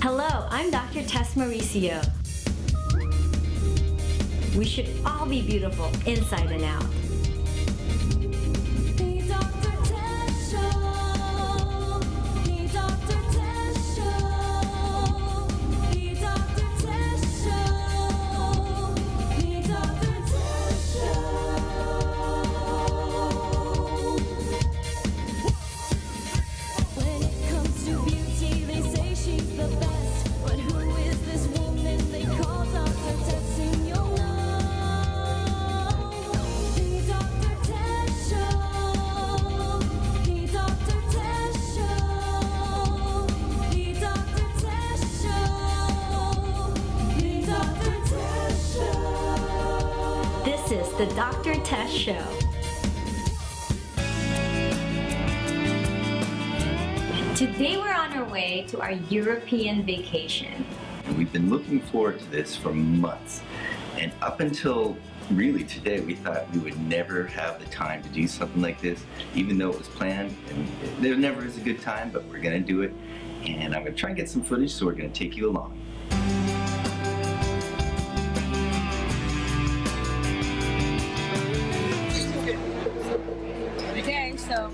Hello, I'm Dr. Tess Mauricio. We should all be beautiful inside and out. The Dr. Tess Show. The Dr. Tess Show. The Dr. Tess Show. The Dr. Tess Show. When it comes to beauty, they say she's the best. But who is this woman they call Dr. Tess in your world? The Dr. Tess Show. The Dr. Tess Show. The Dr. Tess Show. The Dr. Tess Show. This is the Dr. Tess Show. Today we're on our way to our European vacation. We've been looking forward to this for months, and up until really today we thought we would never have the time to do something like this, even though it was planned, and there never is a good time, but we're gonna do it, and I'm gonna try and get some footage, so we're gonna take you along. Okay, so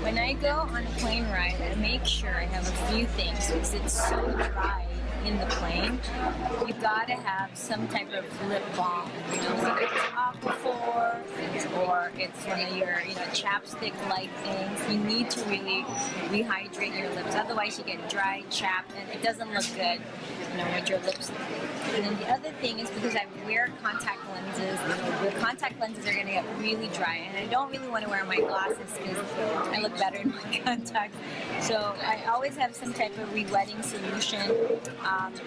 when I go on a plane ride, I make sure I have a few things because it's so dry in the plane. You gotta have some type of lip balm, you know, whether it's Aquaphor or it's one of your, chapstick-like things. You need to really rehydrate your lips, otherwise you get dry, chapped, and it doesn't look good, with your lips. And then the other thing is because I wear contact lenses, the contact lenses are gonna get really dry, and I don't really want to wear my glasses because I look better in my contacts. So I always have some type of re-wetting solution,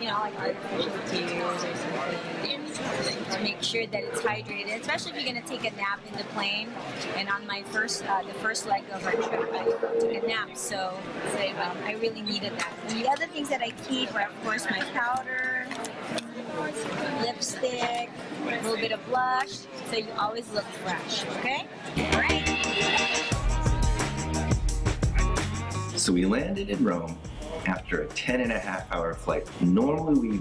like artificial tears or something, to make sure that it's hydrated, especially if you're gonna take a nap in the plane. And on my the first leg of our trip, I took a nap, so I really needed that. And the other things that I keep are, of course, my powder, lipstick, a little bit of blush, so you always look fresh, okay? All right. So we landed in Rome after a 10.5-hour flight. Normally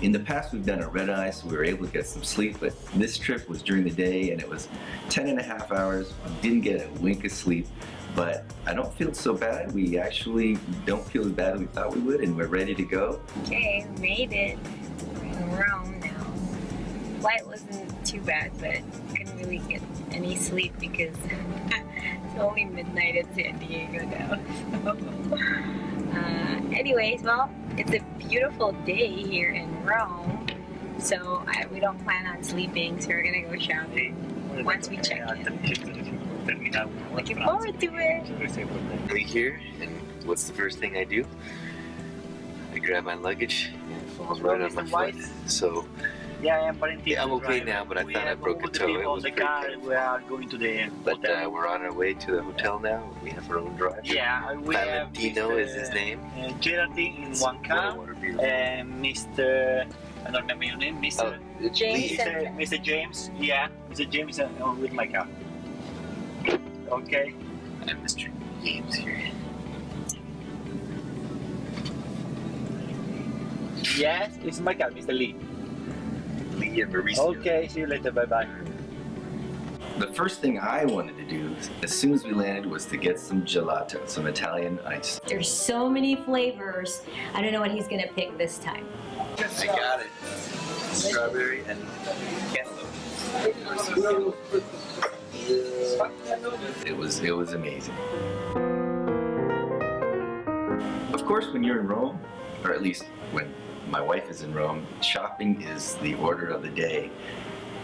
in the past we've done a red eye, so we were able to get some sleep, but this trip was during the day and it was 10.5 hours. We didn't get a wink of sleep, but I don't feel so bad. We actually don't feel as bad as we thought we would, and we're ready to go. Okay, made it. We're in Rome now. Flight wasn't too bad, but couldn't really get any sleep because it's only midnight in San Diego now. Anyways, well, it's a beautiful day here in Rome, so we don't plan on sleeping, so we're gonna go shopping once we check in. Looking forward to it. We're here, and what's the first thing I do? I grab my luggage, and it falls right on my foot. So yeah, I'm okay now, but I thought I broke a toe. It was pretty painful. We are going to the But we're on our way to the hotel now. We have our own driver. yeah, we have Valentino is his name. Geraldine in one car, and Mr. I don't remember your name, Mr. James Mr. James. Yeah, Mr. James with my car. Okay. And Mr. James here. Yes, it's my car, Mr. Lee. Lee and Mauricio. Okay, see you later. Bye bye. The first thing I wanted to do as soon as we landed was to get some gelato, some Italian ice. There's so many flavors. I don't know what he's gonna pick this time. I got it. Strawberry and cantaloupe. It was amazing. Of course, when you're in Rome, or at least when my wife is in Rome, shopping is the order of the day.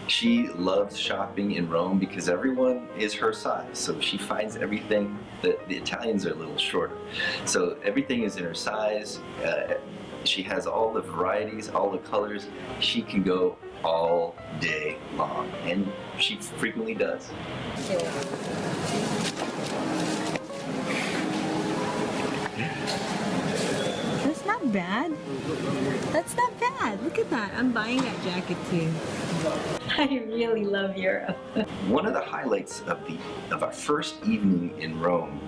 She loves shopping in Rome because everyone is her size, so she finds everything. The Italians are a little shorter, so everything is in her size. She has all the varieties, all the colors. She can go all day long, and she frequently does. That's not bad. That's not bad. Look at that. I'm buying that jacket too. I really love Europe. One of the highlights of our first evening in Rome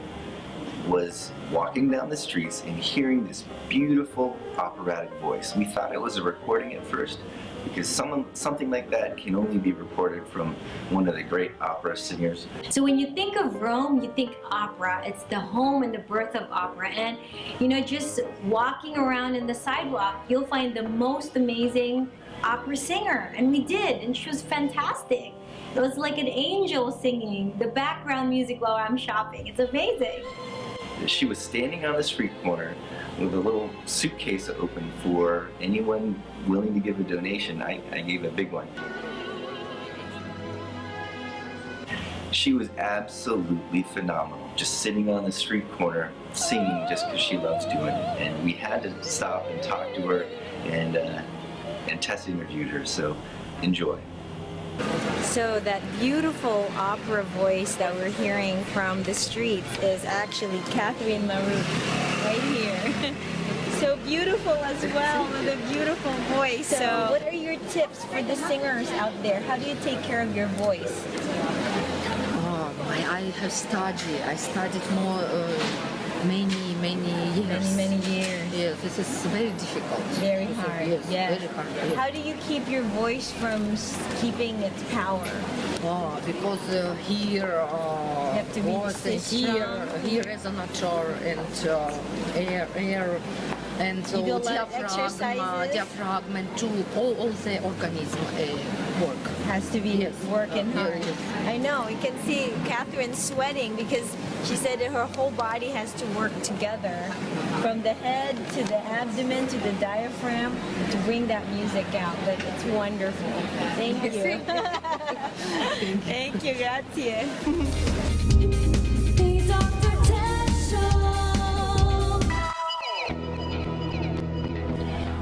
was walking down the streets and hearing this beautiful operatic voice. We thought it was a recording at first, because something like that can only be reported from one of the great opera singers. So when you think of Rome, you think opera. It's the home and the birth of opera. And you know, just walking around in the sidewalk, you'll find the most amazing opera singer. And we did, and she was fantastic. It was like an angel singing the background music while I'm shopping. It's amazing. She was standing on the street corner with a little suitcase open for anyone willing to give a donation. I gave a big one. She was absolutely phenomenal, just sitting on the street corner singing just because she loves doing it. And we had to stop and talk to her, and Tess interviewed her, so enjoy. So that beautiful opera voice that we're hearing from the streets is actually Catherine LaRue right here. So beautiful as well, with a beautiful voice. So what are your tips for the singers out there? How do you take care of your voice? I have studied. I studied more many years. Many years. Yes, this is very difficult. Very hard. Yes, Yeah. very hard. Yes. How do you keep your voice from keeping its power? Because here You have to be voice and here resonator and air and You do a lot of exercises? diaphragm and all the organism work. Has to be Yes. working hard. Yes. I know. You can see Catherine sweating because she said that her whole body has to work together, from the head to the abdomen to the diaphragm, to bring that music out. But it's wonderful. Thank you. Thank you. Grazie. The Dr. Tess Show.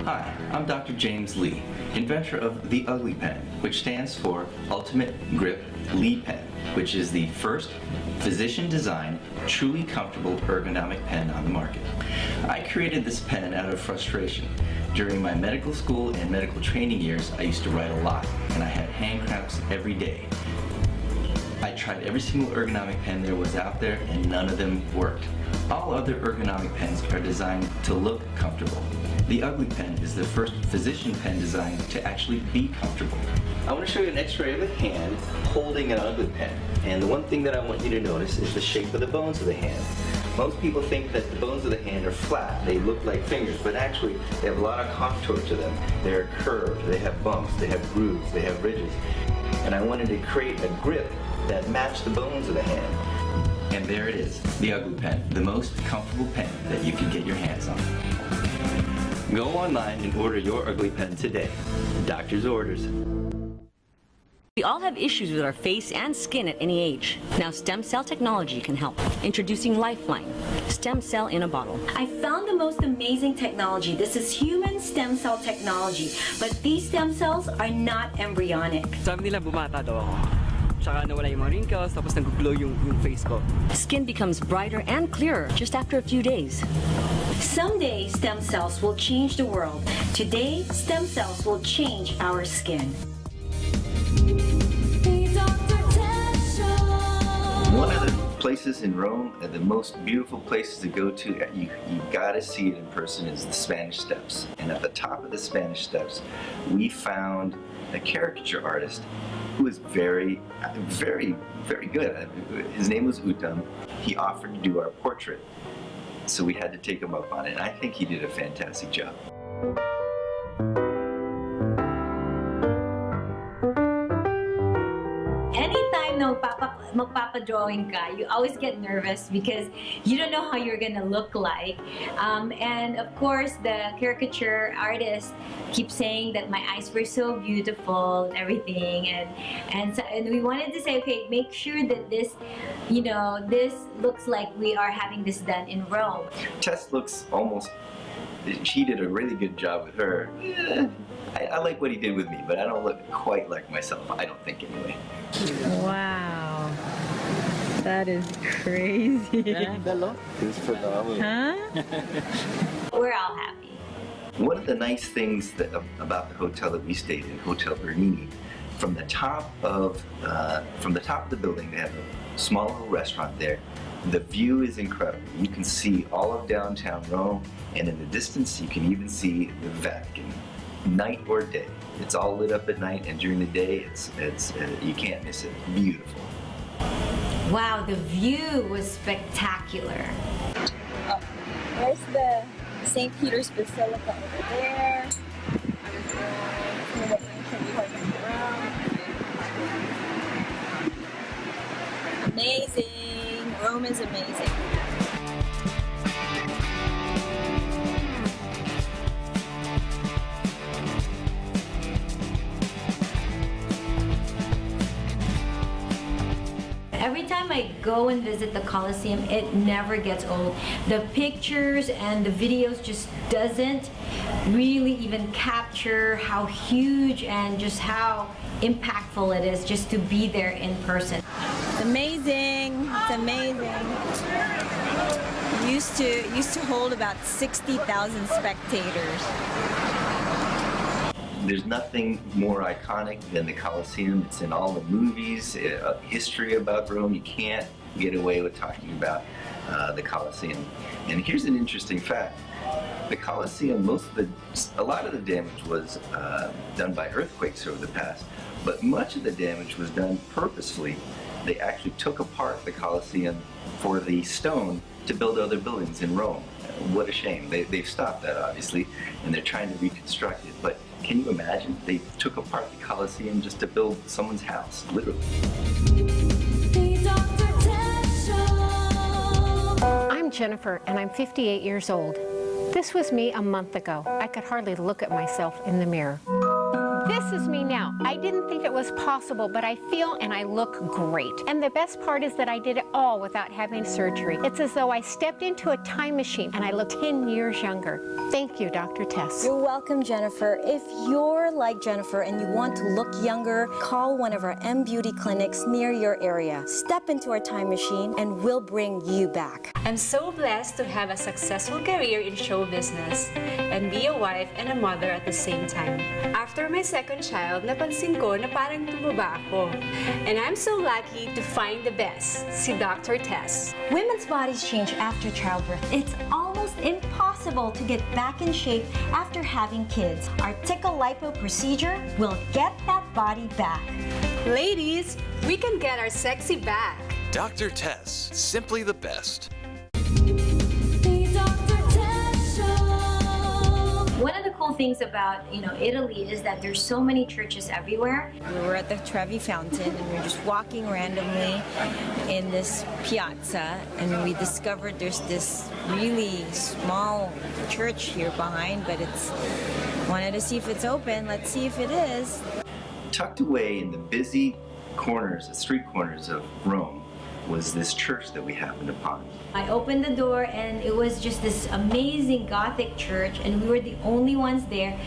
Hi, I'm Dr. James Lee, inventor of the Ugly Pen, which stands for Ultimate Grip Lee Pen, which is the first physician-designed, truly comfortable ergonomic pen on the market. I created this pen out of frustration. During my medical school and medical training years, I used to write a lot, and I had hand cramps every day. I tried every single ergonomic pen there was out there, and none of them worked. All other ergonomic pens are designed to look comfortable. The Ugly Pen is the first physician pen designed to actually be comfortable. I want to show you an x-ray of a hand holding an Ugly Pen. And the one thing that I want you to notice is the shape of the bones of the hand. Most people think that the bones of the hand are flat. They look like fingers, but actually they have a lot of contour to them. They're curved, they have bumps, they have grooves, they have ridges. And I wanted to create a grip that matched the bones of the hand. And there it is, the Ugly Pen, the most comfortable pen that you can get your hands on. Go online and order your Ugly Pen today. Doctor's orders. We all have issues with our face and skin at any age. Now stem cell technology can help. Introducing Lifeline, stem cell in a bottle. I found the most amazing technology. This is human stem cell technology, but these stem cells are not embryonic. Sabi nila bumata daw ako. Tsaka nawala yung mga wrinkles, tapos nag-glow yung face ko. Skin becomes brighter and clearer just after a few days. Someday, stem cells will change the world. Today, stem cells will change our skin. The Dr. Tess Show. One of the places in Rome, the most beautiful places to go to, you gotta see it in person, is the Spanish Steps. And at the top of the Spanish Steps, we found a caricature artist who was very good. His name was Utam. He offered to do our portrait, so we had to take him up on it. And I think he did a fantastic job. Anytime na magpapadrawing ka, you always get nervous because you don't know how you're gonna look like. And of course, the caricature artist keeps saying that my eyes were so beautiful and everything. And we wanted to say, okay, make sure that this, you know, this looks like we are having this done in Rome. Tess looks almost, he did a really good job with her. I like what he did with me, but I don't look quite like myself. I don't think anyway. Wow. That is crazy. It's phenomenal. Huh? We're all happy. One of the nice things about the hotel that we stayed in, Hotel Bernini, from the top of the building, they have a small little restaurant there. The view is incredible. You can see all of downtown Rome, and in the distance you can even see the Vatican, night or day. It's all lit up at night, and during the day it's you can't miss it. Beautiful. Wow, the view was spectacular. There's the St. Peter's Basilica over there. I was going to the ancient part of Rome. Amazing. Rome is amazing. Every time I go and visit the Colosseum, it never gets old. The pictures and the videos just doesn't really even capture how huge and just how impactful it is just to be there in person. It's amazing. It's amazing. Used to hold about 60,000 spectators. There's nothing more iconic than the Colosseum. It's in all the movies, history about Rome. You can't get away with talking about the Colosseum. And here's an interesting fact. The Colosseum, a lot of the damage was done by earthquakes over the past, but much of the damage was done purposefully. They actually took apart the Colosseum for the stone to build other buildings in Rome. What a shame. They've stopped that, obviously, and they're trying to reconstruct it. But can you imagine? They took apart the Colosseum just to build someone's house, literally. I'm Jennifer, and I'm 58 years old. This was me a month ago. I could hardly look at myself in the mirror. This is me now. I didn't think it was possible, but I feel and I look great. And the best part is that I did it all without having surgery. It's as though I stepped into a time machine and I look 10 years younger. Thank you, Dr. Tess. You're welcome, Jennifer. If you're like Jennifer and you want to look younger, call one of our M Beauty clinics near your area. Step into our time machine and we'll bring you back. I'm so blessed to have a successful career in show business and be a wife and a mother at the same time. After my second child, napansin ko na parang tumaba ako. And I'm so lucky to find the best, si Dr. Tess. Women's bodies change after childbirth. It's almost impossible to get back in shape after having kids. Our Tickle Lipo procedure will get that body back. Ladies, we can get our sexy back. Dr. Tess, simply the best. One of the cool things about, Italy is that there's so many churches everywhere. We were at the Trevi Fountain and we were just walking randomly in this piazza and we discovered there's this really small church here behind, but wanted to see if it's open. Let's see if it is. Tucked away in the busy street corners of Rome, was this church that we happened upon. I opened the door and it was just this amazing Gothic church and we were the only ones there.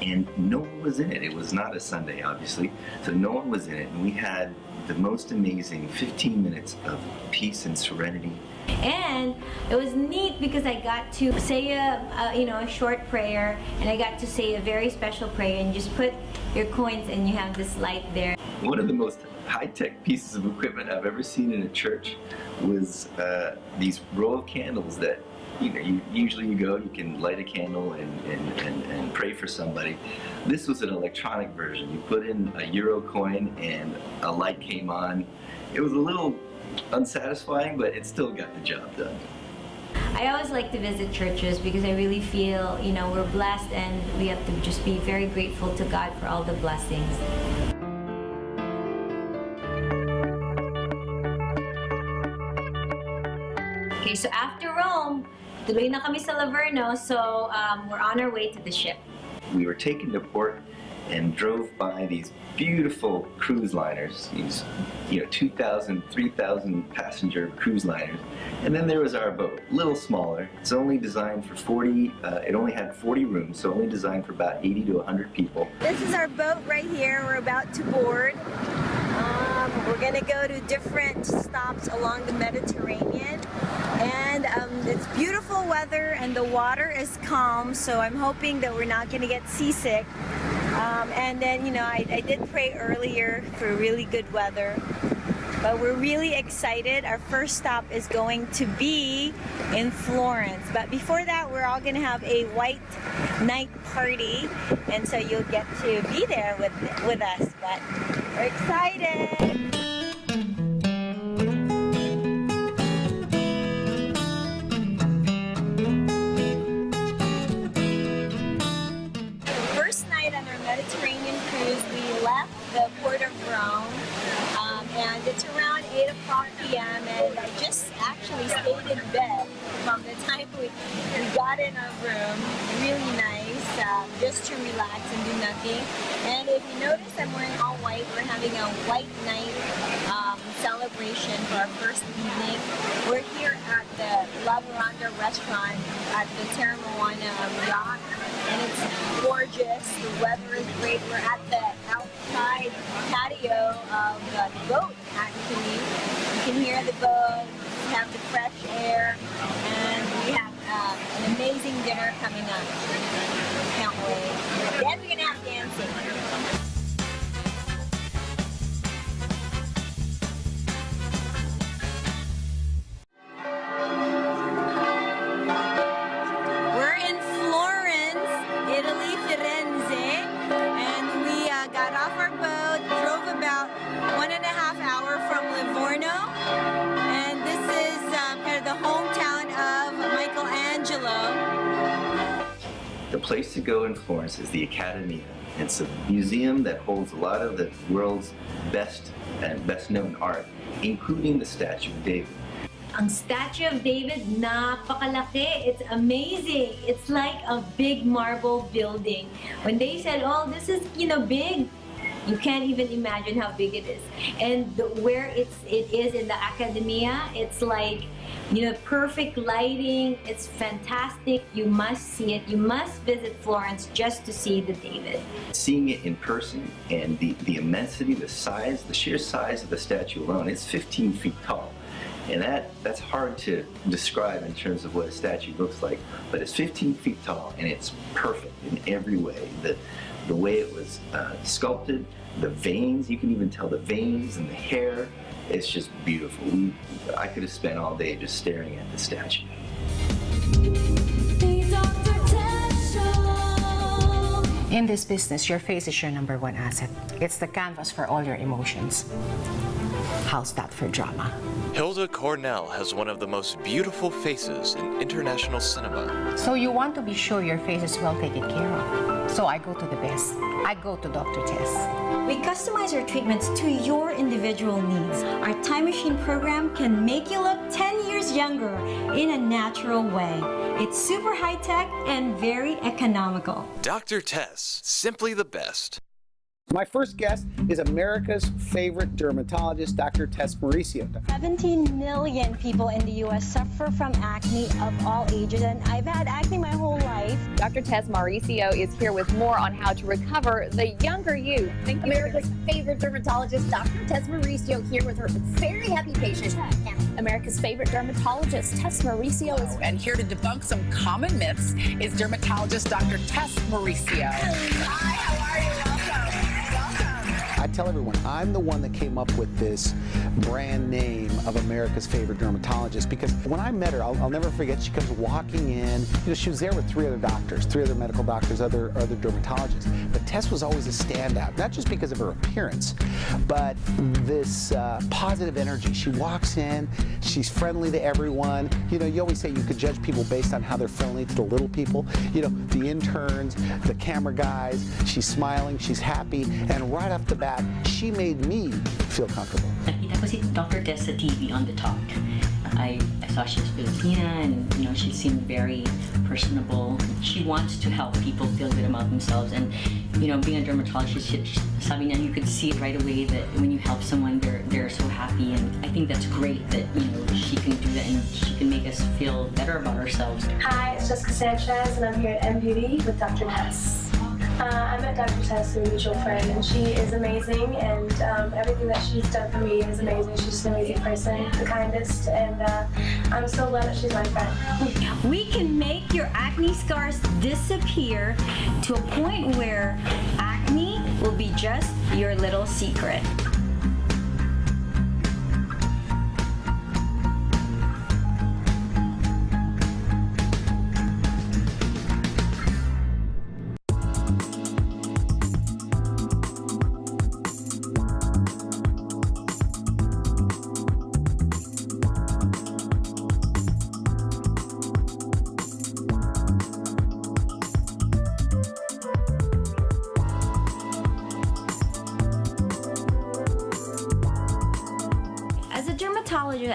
And no one was in it. It was not a Sunday, obviously, so no one was in it. And we had the most amazing 15 minutes of peace and serenity. And it was neat because I got to say a short prayer, and I got to say a very special prayer, and you just put your coins and you have this light there. One of the most high-tech pieces of equipment I've ever seen in a church was these row of candles that, usually you can light a candle and pray for somebody. This was an electronic version. You put in a euro coin and a light came on. It was a little unsatisfying, but it still got the job done. I always like to visit churches because I really feel, we're blessed and we have to just be very grateful to God for all the blessings. Okay, so after Rome, tuloy na kami sa Laverno, so we're on our way to the ship. We were taken to port and drove by these beautiful cruise liners, these 2,000, 3,000 passenger cruise liners. And then there was our boat, a little smaller. It's only designed for 40, it only had 40 rooms, so only designed for about 80 to 100 people. This is our boat right here. We're about to board. We're gonna go to different stops along the Mediterranean. And it's beautiful weather and the water is calm, so I'm hoping that we're not gonna get seasick. And then, I did pray earlier for really good weather. But we're really excited. Our first stop is going to be in Florence. But before that, we're all going to have a white night party. And so you'll get to be there with us. But we're excited. First night on our Mediterranean cruise, we left the port of Rome, and it's around 8 o'clock p.m. and I just actually stayed in bed from the time we got in our room. Really nice, just to relax and do nothing. And if you notice, I'm wearing all white. We're having a white night celebration for our first evening. We're here at the La Veranda restaurant at the Terra Moana yacht, and it's gorgeous. The weather is great. We're at the outside patio of the boat, actually. You can hear the boat, we have the fresh air, and we have an amazing dinner coming up. Can't wait. Then we're going to have dancing. The place to go in Florence is the Accademia. It's a museum that holds a lot of the world's best and best known art, including the Statue of David. Ang Statue of David, napakalaki. It's amazing. It's like a big marble building. When they said, oh, this is, big, you can't even imagine how big it is. And where it is in the Accademia, it's like, perfect lighting. It's fantastic. You must see it. You must visit Florence just to see the David. Seeing it in person and the immensity, the size, the sheer size of the statue alone, it's 15 feet tall. And that's hard to describe in terms of what a statue looks like, but it's 15 feet tall and it's perfect in every way. The way it was sculpted, the veins, you can even tell the veins and the hair. It's just beautiful. I could have spent all day just staring at the statue. In this business, your face is your number one asset. It's the canvas for all your emotions. How's that for drama? Hilda Cornell has one of the most beautiful faces in international cinema. So you want to be sure your face is well taken care of. So I go to the best. I go to Dr. Tess. We customize our treatments to your individual needs. Our time machine program can make you look 10 years younger in a natural way. It's super high-tech and very economical. Dr. Tess, simply the best. My first guest is America's favorite dermatologist, Dr. Tess Mauricio. 17 million people in the U.S. suffer from acne of all ages, and I've had acne my whole life. Dr. Tess Mauricio is here with more on how to recover the younger you. Thank you. America's favorite dermatologist, Dr. Tess Mauricio, here with her very happy patient. America's favorite dermatologist, Tess Mauricio, is and here to debunk some common myths is dermatologist Dr. Tess Mauricio. Hi, how are you? I tell everyone, I'm the one that came up with this brand name of America's favorite dermatologist, because when I met her, I'll never forget, she comes walking in, she was there with three other medical doctors, other dermatologists, but Tess was always a standout, not just because of her appearance, but this positive energy. She walks in, she's friendly to everyone. You always say you could judge people based on how they're friendly to the little people. The interns, the camera guys, she's smiling, she's happy, and right off the bat, she made me feel comfortable. Nakita ko si Dr. Tess sa TV on the talk. I saw she was Filipina and she seemed very personable. She wants to help people feel good about themselves, and being a dermatologist, sabi niya, you could see it right away that when you help someone, they're so happy, and I think that's great that she can do that and she can make us feel better about ourselves. Hi, it's Jessica Sanchez, and I'm here at M Beauty with Dr. Tess. I met Dr. Tess through a mutual friend, and she is amazing, and everything that she's done for me is amazing. She's just an amazing person, the kindest, and I'm so glad that she's my friend. We can make your acne scars disappear to a point where acne will be just your little secret.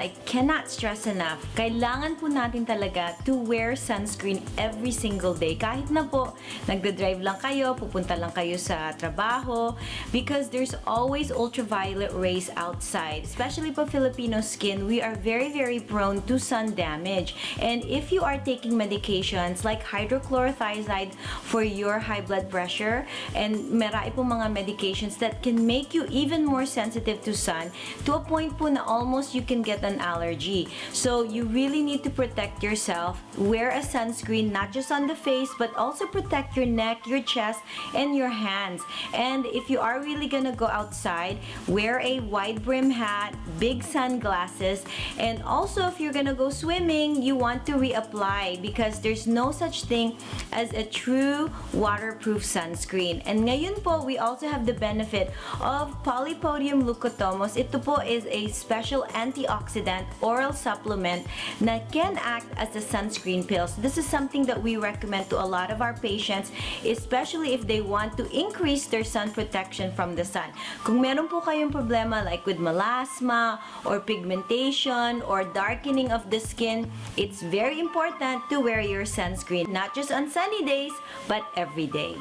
I cannot stress enough, kailangan po natin talaga to wear sunscreen every single day. Kahit na po, nagda-drive lang kayo, pupunta lang kayo sa trabaho, because there's always ultraviolet rays outside. Especially po Filipino skin, we are very, very prone to sun damage. And if you are taking medications like hydrochlorothiazide for your high blood pressure, and marami po mga medications that can make you even more sensitive to sun, to a point po na almost you can get an allergy. So you really need to protect yourself. Wear a sunscreen not just on the face but also protect your neck, your chest, and your hands. And if you are really gonna go outside, wear a wide brim hat, big sunglasses, and also if you're gonna go swimming, you want to reapply because there's no such thing as a true waterproof sunscreen. And ngayon po, we also have the benefit of Polypodium leucotomos. Ito po is a special antioxidant oral supplement that can act as a sunscreen pills. This is something that we recommend to a lot of our patients, especially if they want to increase their sun protection from the sun. Kung meron po kayong problema like with melasma or pigmentation or darkening of the skin, it's very important to wear your sunscreen, not just on sunny days, but every day.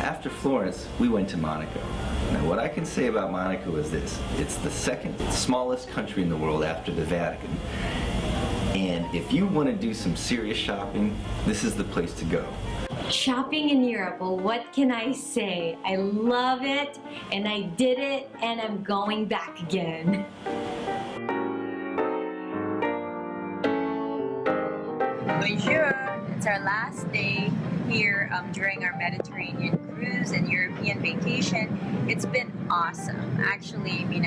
After Florence, we went to Monaco. Now, what I can say about Monaco is this. It's the second smallest country in the world after the Vatican. And if you want to do some serious shopping, this is the place to go. Shopping in Europe, well, what can I say? I love it, and I did it, and I'm going back again. Bonjour! It's our last day here during our Mediterranean cruise and European vacation. It's been awesome. Actually, I mean,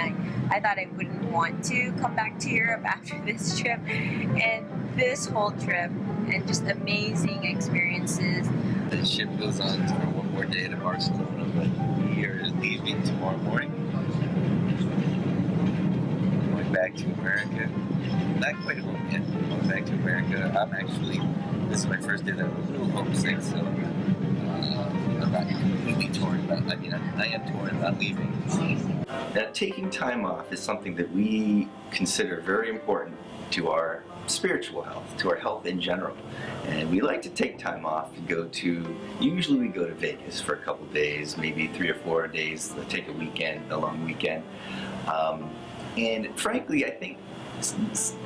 I thought I wouldn't want to come back to Europe after this trip, and this whole trip and just amazing experiences. The ship goes on for one more day to Barcelona, but we are leaving tomorrow morning. Going back to America. Not quite home yet. Going back to America. This is my first day that I'm a little homesick, so I'm not completely torn about it. I am torn about leaving. Now, taking time off is something that we consider very important to our spiritual health, to our health in general. And we like to take time off to go to, usually we go to Vegas for a couple days, maybe 3 or 4 days, take a weekend, a long weekend. And frankly, I think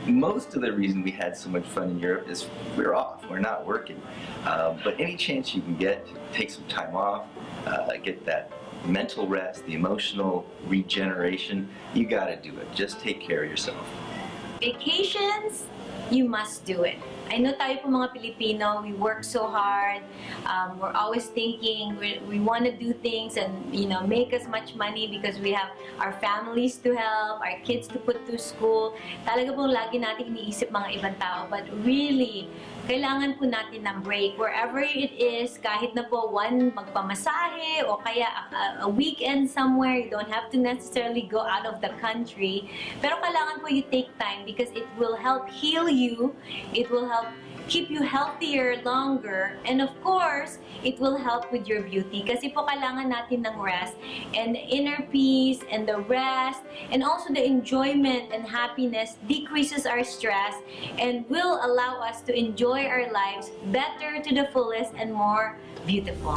most of the reason we had so much fun in Europe is we're off, we're not working. But any chance you can get, take some time off, get that mental rest, the emotional regeneration, you gotta do it. Just take care of yourself. Vacations, you must do it. I know tayo po mga Pilipino, we work so hard. We're always thinking we want to do things and make as much money because we have our families to help, our kids to put to school. Talaga po lagi natin iniisip mga ibang tao, but really, kailangan po natin ng break. Wherever it is, kahit na po magpamasahe o kaya a weekend somewhere, you don't have to necessarily go out of the country. Pero kailangan po you take time because it will help heal you, it will help keep you healthier longer, and of course, it will help with your beauty kasi po kailangan natin ng rest and the inner peace and the rest and also the enjoyment and happiness decreases our stress and will allow us to enjoy our lives better to the fullest and more beautiful.